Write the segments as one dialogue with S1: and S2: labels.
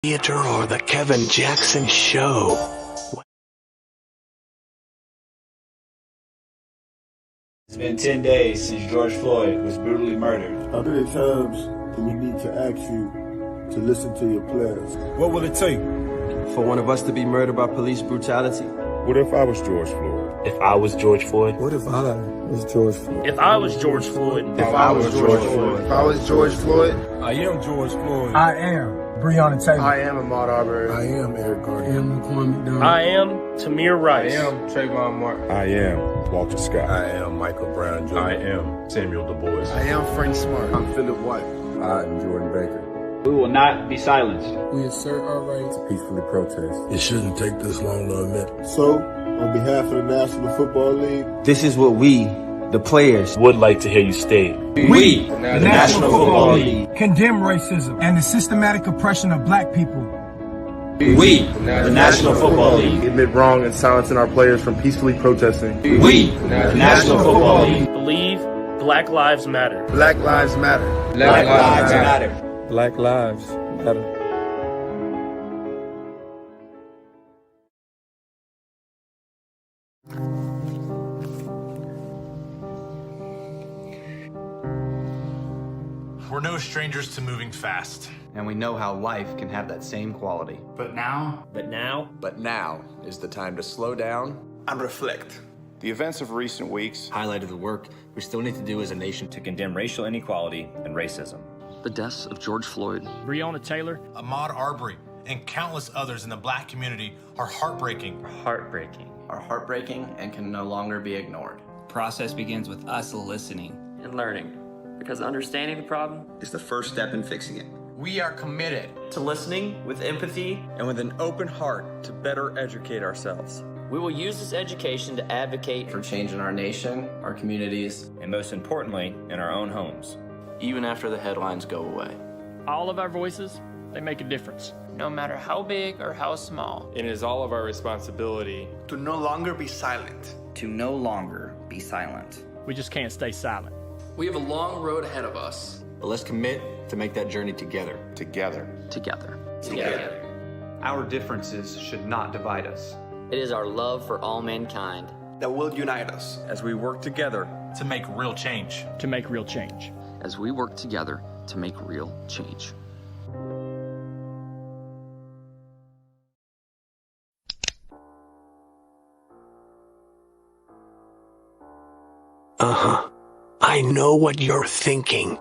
S1: Theater or the Kevin Jackson Show.
S2: It's been 10 days since George Floyd was brutally murdered.
S3: How many times do we need to ask you to listen to your players?
S4: What will it take
S5: for one of us to be murdered by police brutality?
S3: What if I was George Floyd?
S2: If I was George Floyd.
S3: What if I was George Floyd?
S6: If I was George Floyd.
S3: If I was George Floyd.
S7: If I was George Floyd.
S4: I am George Floyd.
S8: I am Breonna Taylor.
S7: I am Ahmaud Arbery.
S3: I am Eric Garner.
S8: I am Laquan McDonald.
S6: I am Tamir Rice.
S7: I am Trayvon Martin.
S3: I am Walter Scott.
S4: I am Michael Brown Jr. I am Samuel Du Bois.
S7: I am Frank Smart.
S3: I'm Philip White. I am Jordan Baker.
S2: We will not be silenced.
S8: We assert our right
S3: To peacefully protest.
S4: It shouldn't take this long to admit.
S3: So, on behalf of the National Football League,
S5: This is what we, the players,
S2: Would like to hear you state.
S5: we, the National Football League,
S8: condemn racism and the systematic oppression of black people.
S5: we, the National Football League,
S7: Admit wrong and silencing our players from peacefully protesting.
S5: we, the National Football League,
S6: Believe Black Lives Matter.
S7: Black Lives Matter.
S5: Black Lives Matter.
S3: Black Lives Matter.
S9: We're no strangers to moving fast.
S10: And we know how life can have that same quality.
S2: But now
S10: But now is the time to slow down and reflect.
S7: The events of recent weeks
S10: Highlighted the work we still need to do as a nation to condemn racial inequality and racism.
S11: The deaths of George Floyd,
S6: Breonna Taylor.
S9: Ahmaud Arbery and countless others in the black community are heartbreaking.
S10: Are heartbreaking and can no longer be ignored.
S11: The process begins with us listening and learning, because understanding the problem
S10: Is the first step in fixing it.
S9: We are committed.
S11: to listening with empathy.
S5: and with an open heart to better educate ourselves.
S11: We will use this education to advocate
S10: For change in our nation, our communities,
S2: and most importantly, in our own homes.
S11: even after the headlines go away.
S6: All of our voices, they make a difference.
S11: No matter how big or how small.
S9: It is all of our responsibility.
S7: to no longer be silent.
S10: to no longer be silent.
S6: We just can't stay silent.
S11: We have a long road ahead of us.
S10: But let's commit to make that journey together.
S7: Together.
S11: Together.
S10: Our differences should not divide us.
S11: It is our love for all mankind.
S7: That will unite us.
S5: As we work together,
S9: To make real change.
S6: To make real change.
S11: As we work together to make real change.
S1: I know what you're thinking.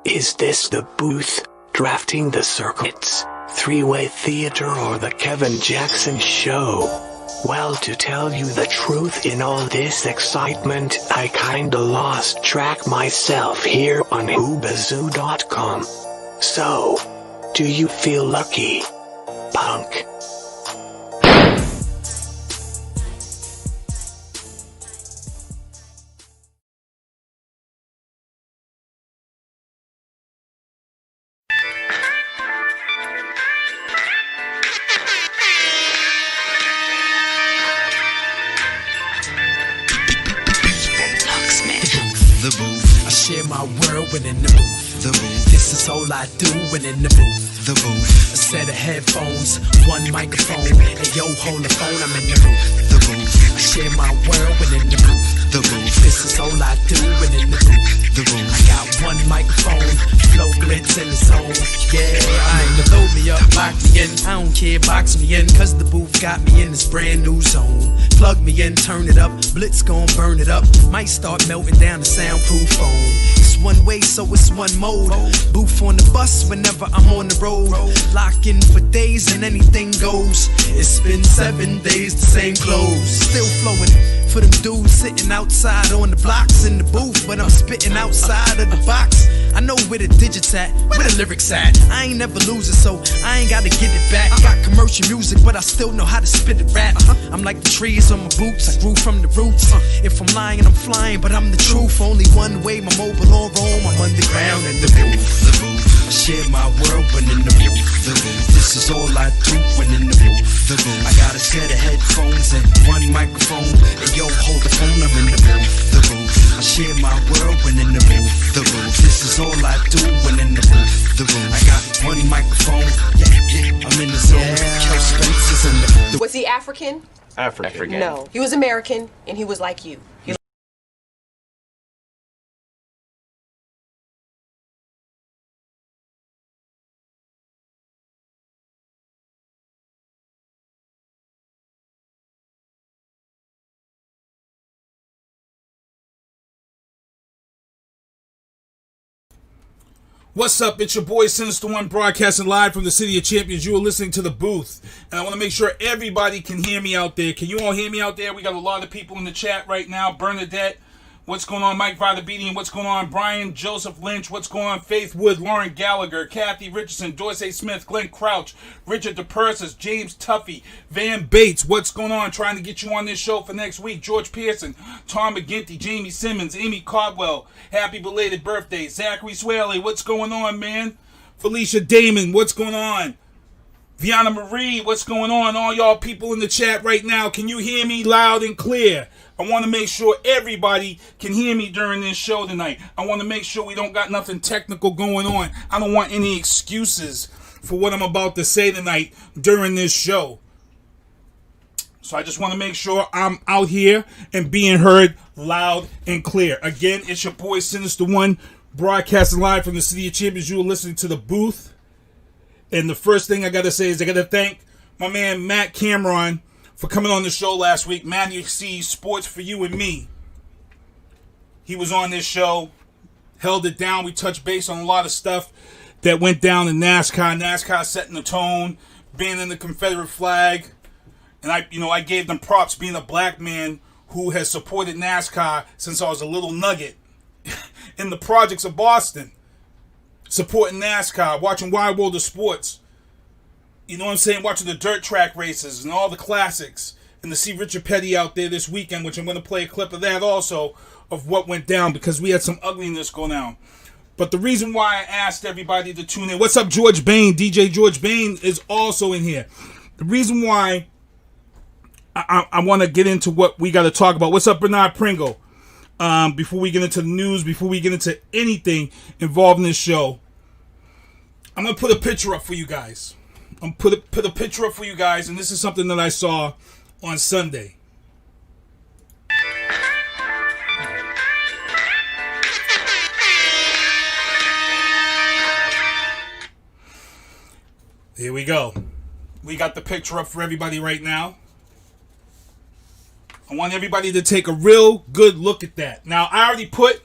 S1: Is this the booth, drafting the circuits, three-way theater or the Kevin Jackson Show? Well, to tell you the truth, in all this excitement, I kinda lost track myself here on whobazoo.com. So, do you feel lucky, punk?
S8: The booth. I share my world when in the booth. The booth. This is all I do when in the booth. The booth. A set of headphones, one microphone. Hey yo, hold the phone, I'm in the booth. The booth. I share my world when in the booth. The booth. This is all I do when in the booth. The booth. I got one microphone, flow glitz in the zone. Yeah, I ain't to load me up, lock me in. I don't care, box me in, cause the booth got me in this brand new zone. Plug me in, turn it up, blitz gon' burn it up. Might start melting down the soundproof foam. It's one way, so it's one mode. Booth on the bus whenever I'm on the road. Lock in for days and anything goes. It's been 7 days, the same clothes. Still flowing for them dudes sitting outside on the blocks in the booth, but I'm spitting outside of the box. I know where the digits at, where the lyrics at. I ain't never losing, so I ain't gotta get it back. Got commercial music, but I still know how to spit it rap. I'm like the trees on my boots, I grew from the roots. If I'm lying, I'm flying, but I'm the truth. Only one way, my mobile on Rome, I'm underground in the booth. The booth. share my world when in the booth. This is all I do when in the booth. I got a set of headphones and one microphone. And yo, hold the phone, I'm in the booth. I share my world when in the booth. This is all I do when in the booth. I got one microphone. Yeah, I'm in the zone. Kel Spencer's in the booth.
S12: Was he African?
S7: African.
S12: No. He was American, and he was like you.
S13: What's up? It's your boy Sinista1's broadcasting live from the City of Champions. You are listening to The Booth. And I want to make sure everybody can hear me out there. Can you all hear me out there? We got a lot of people in the chat right now. Bernadette, what's going on? Mike Vitabeedian, what's going on? Brian Joseph Lynch, what's going on? Faith Wood, Lauren Gallagher, Kathy Richardson, Dorsey Smith, Glenn Crouch, Richard DePersis, James Tuffy, Van Bates, what's going on? Trying to get you on this show for next week. George Pearson, Tom McGinty, Jamie Simmons, Amy Caldwell, happy belated birthday. Zachary Swaley, what's going on, man? Felicia Damon, what's going on? Viana Marie, what's going on? All y'all people in the chat right now, can you hear me loud and clear? I want to make sure everybody can hear me during this show tonight. I want to make sure we don't got nothing technical going on. I don't want any excuses for what I'm about to say tonight during this show. So I just want to make sure I'm out here and being heard loud and clear. Again, it's your boy Sinista1 broadcasting live from the City of Champions. You are listening to The Booth. And the first thing I got to say is I got to thank my man Matt Cameron for coming on the show last week. Matthew C. Sports for You and Me. He was on this show, held it down. We touched base on a lot of stuff that went down in NASCAR. NASCAR setting the tone, banning the Confederate flag. And I gave them props being a black man who has supported NASCAR since I was a little nugget in the projects of Boston. Supporting NASCAR, watching Wide World of Sports. You know what I'm saying? Watching the dirt track races and all the classics. And to see Richard Petty out there this weekend, which I'm going to play a clip of that also, of what went down, because we had some ugliness go down. But the reason why I asked everybody to tune in, what's up, George Bain? DJ George Bain is also in here. The reason why I want to get into what we got to talk about. What's up, Bernard Pringle? Before we get into the news, before we get into anything involved in this show, I'm going to put a picture up for you guys. I'm put a picture up for you guys, and this is something that I saw on Sunday. Here we go. We got the picture up for everybody right now. I want everybody to take a real good look at that. Now, I already put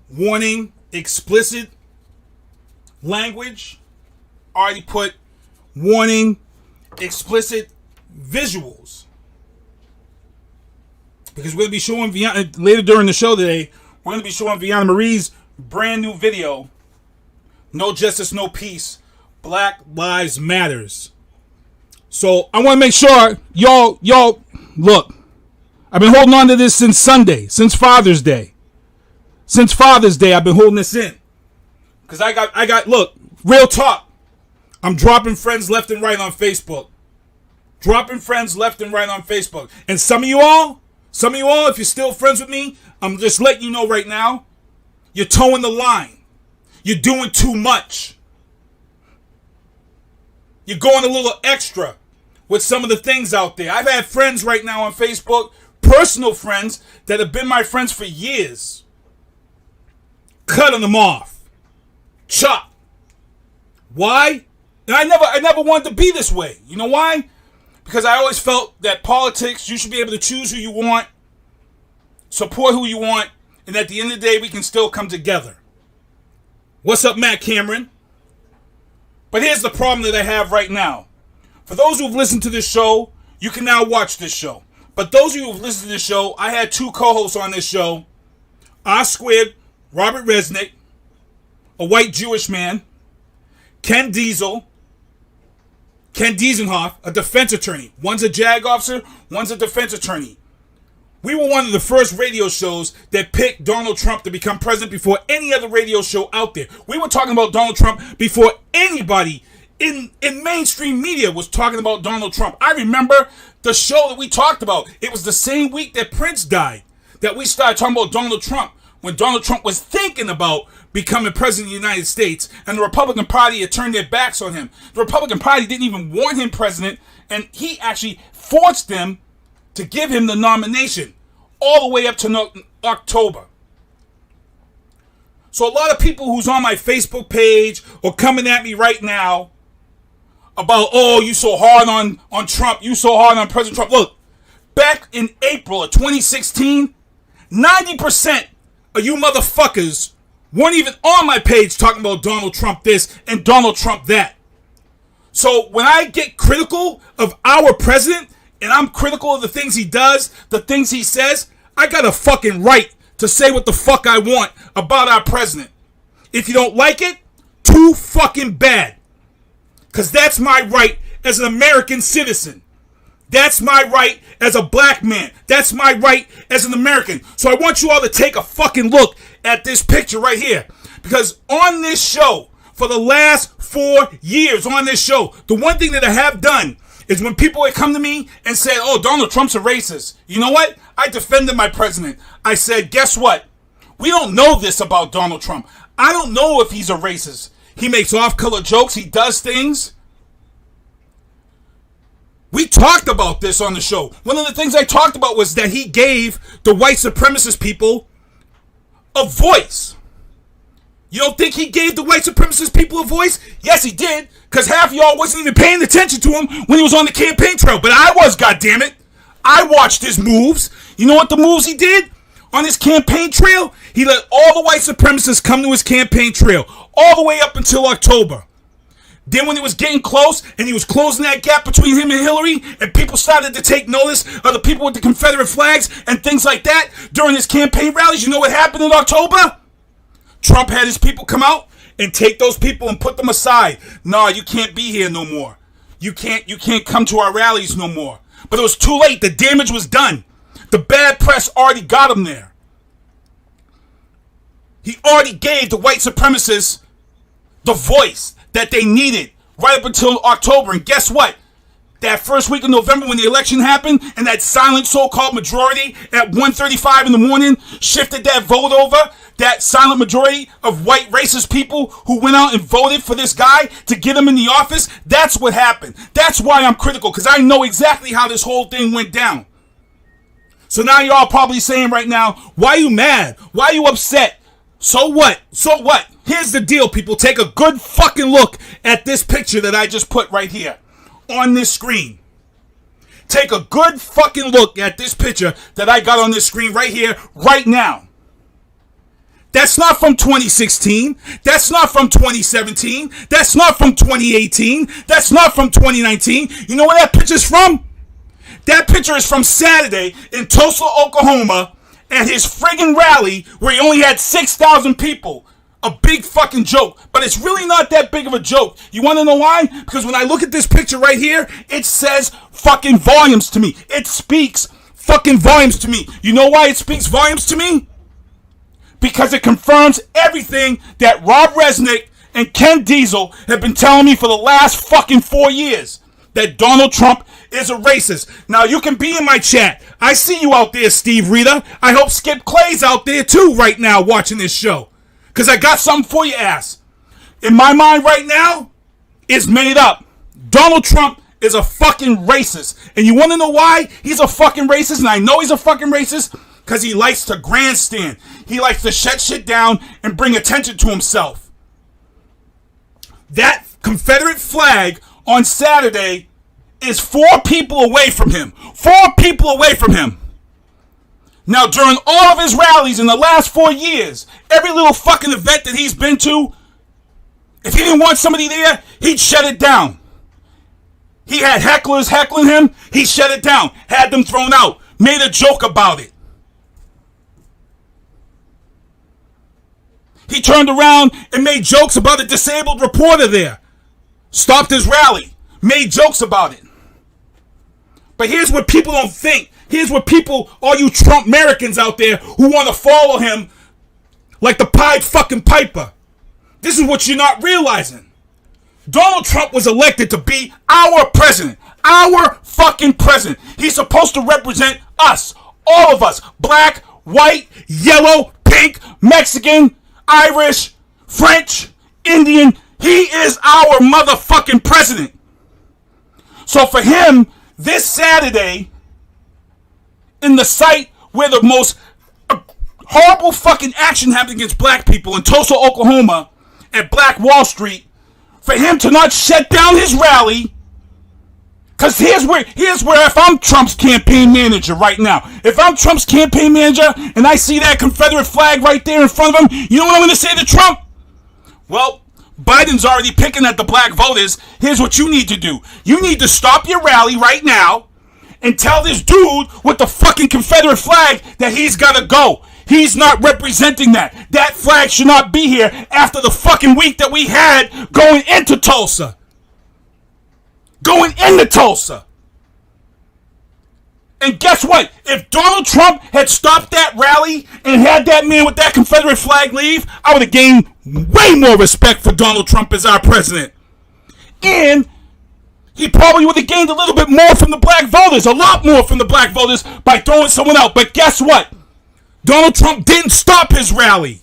S13: warning, explicit language. I already put warning, explicit visuals. Because we're going to be showing, later during the show today, we're going to be showing Viana Marie's brand new video, No Justice, No Peace, Black Lives Matters. So, I want to make sure, y'all, look. I've been holding on to this since Sunday, since Father's Day. Since Father's Day, I've been holding this in. Because I got, look, real talk. I'm dropping friends left and right on Facebook. Dropping friends left and right on Facebook. And some of you all, if you're still friends with me, I'm just letting you know right now, you're towing the line. You're doing too much. You're going a little extra with some of the things out there. I've had friends right now on Facebook, personal friends that have been my friends for years, cutting them off. Chop. Why? And I never wanted to be this way. You know why? Because I always felt that politics, you should be able to choose who you want, support who you want, and at the end of the day, we can still come together. What's up, Matt Cameron? But here's the problem that I have right now. For those who've listened to this show, you can now watch this show. But those of you who've listened to this show, I had two co-hosts on this show. R2, Robert Resnick, a white Jewish man. Ken Diesel, Ken Diesenhof, a defense attorney. One's a JAG officer, one's a defense attorney. We were one of the first radio shows that picked Donald Trump to become president before any other radio show out there. We were talking about Donald Trump before anybody in mainstream media was talking about Donald Trump. I remember the show that we talked about. It was the same week that Prince died that we started talking about Donald Trump, when Donald Trump was thinking about becoming president of the United States, and the Republican Party had turned their backs on him. The Republican Party didn't even want him president, and he actually forced them to give him the nomination all the way up to October. So a lot of people who's on my Facebook page or coming at me right now about, oh, you so hard on Trump, you so hard on President Trump. Look, back in April of 2016, 90% of you motherfuckers weren't even on my page talking about Donald Trump this and Donald Trump that. So when I get critical of our president, and I'm critical of the things he does, the things he says, I got a fucking right to say what the fuck I want about our president. If you don't like it, too fucking bad. Because that's my right as an American citizen. That's my right as a black man. That's my right as an American. So I want you all to take a fucking look at this picture right here. Because on this show, for the last 4 years on this show, the one thing that I have done is when people would come to me and say, oh, Donald Trump's a racist. You know what? I defended my president. I said, guess what? We don't know this about Donald Trump. I don't know if he's a racist. He makes off-color jokes. He does things. We talked about this on the show. One of the things I talked about was that he gave the white supremacist people a voice. You don't think he gave the white supremacist people a voice? Yes, he did, because half of y'all wasn't even paying attention to him when he was on the campaign trail. But I was, goddammit. I watched his moves. You know what the moves he did on his campaign trail? He let all the white supremacists come to his campaign trail all the way up until October. Then when it was getting close and he was closing that gap between him and Hillary, and people started to take notice of the people with the Confederate flags and things like that during his campaign rallies, you know what happened in October? Trump had his people come out and take those people and put them aside. No, you can't be here no more. You can't come to our rallies no more. But it was too late. The damage was done. The bad press already got him there. He already gave the white supremacists the voice that they needed right up until October. And guess what? That first week of November when the election happened and that silent so-called majority at 1:35 in the morning shifted that vote over, that silent majority of white racist people who went out and voted for this guy to get him in the office, that's what happened. That's why I'm critical, because I know exactly how this whole thing went down. So now y'all probably saying right now, why are you mad? Why are you upset? So what? So what? Here's the deal, people. Take a good fucking look at this picture that I just put right here on this screen. Take a good fucking look at this picture that I got on this screen right here, right now. That's not from 2016. That's not from 2017. That's not from 2018. That's not from 2019. You know where that picture's from? That picture is from Saturday in Tulsa, Oklahoma, at his friggin' rally where he only had 6,000 people. A big fucking joke. But it's really not that big of a joke. You want to know why? Because when I look at this picture right here, it says fucking volumes to me. It speaks fucking volumes to me. You know why it speaks volumes to me? Because it confirms everything that Rob Resnick and Ken Diesel have been telling me for the last fucking 4 years. That Donald Trump is a racist. Now, you can be in my chat. I see you out there, Steve Rita. I hope Skip Clay's out there, too, right now, watching this show. Because I got something for you, ass. In my mind right now, it's made up. Donald Trump is a fucking racist. And you want to know why he's a fucking racist? And I know he's a fucking racist because he likes to grandstand. He likes to shut shit down and bring attention to himself. That Confederate flag on Saturday is 4 people away from him. 4 people away from him. Now, during all of his rallies in the last 4 years, every little fucking event that he's been to, if he didn't want somebody there, he'd shut it down. He had hecklers heckling him. He shut it down. Had them thrown out. Made a joke about it. He turned around and made jokes about a disabled reporter there. Stopped his rally. Made jokes about it. But here's what people don't think Here's what people, all you Trump Americans out there who want to follow him like the Pied fucking Piper. This is what you're not realizing. Donald Trump was elected to be our president. Our fucking president. He's supposed to represent us. All of us. Black, white, yellow, pink, Mexican, Irish, French, Indian. He is our motherfucking president. So for him, this Saturday, in the site where the most horrible fucking action happened against black people in Tulsa, Oklahoma, at Black Wall Street, for him to not shut down his rally, because here's where if I'm Trump's campaign manager right now, if I'm Trump's campaign manager and I see that Confederate flag right there in front of him, you know what I'm going to say to Trump? Well, Biden's already picking at the black voters. Here's what you need to do. You need to stop your rally right now and tell this dude with the fucking Confederate flag that he's got to go. He's not representing that. That flag should not be here after the fucking week that we had going into Tulsa. Going into Tulsa. And guess what? If Donald Trump had stopped that rally and had that man with that Confederate flag leave, I would have gained way more respect for Donald Trump as our president. And he probably would have gained a little bit more from the black voters, a lot more from the black voters by throwing someone out. But guess what? Donald Trump didn't stop his rally.